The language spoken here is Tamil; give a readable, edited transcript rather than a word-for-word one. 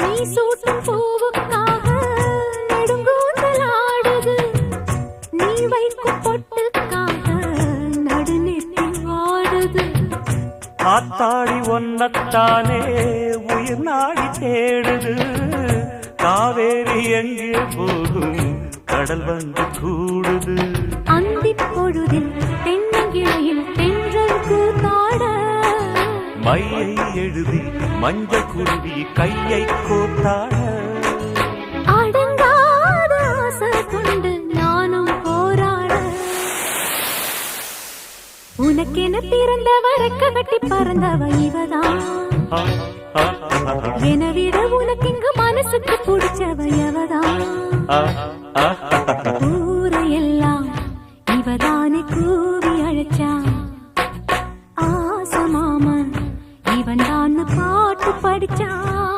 நீ சூட்டும் பூவுக்காக நெடுங்கூந்தல் ஆடுது. நீ வைக்கும் பொட்டுக்காக நடுநெத்தி ஆடுது. ஆத்தாடி ஒன்னத்தானே உயிர் நாடி தேடுது. காவேரி எங்கே போகும் கடல் வந்து கூடுது. அந்திப் பொழுதில் தென்னங்கிளையில் தென்றல் கூத்தாட மையை எழுதி மஞ்சள் குருவி கையை கோத்தாட. அடங்காத ஆசை கொண்டு நானும் போராட. உனக்கென பிறந்தவ ரெக்க கட்டி பறந்தவ இவதான். என விட உனக்கு இங்கு மனசுக்கு பிடிச்சவ எவதான்.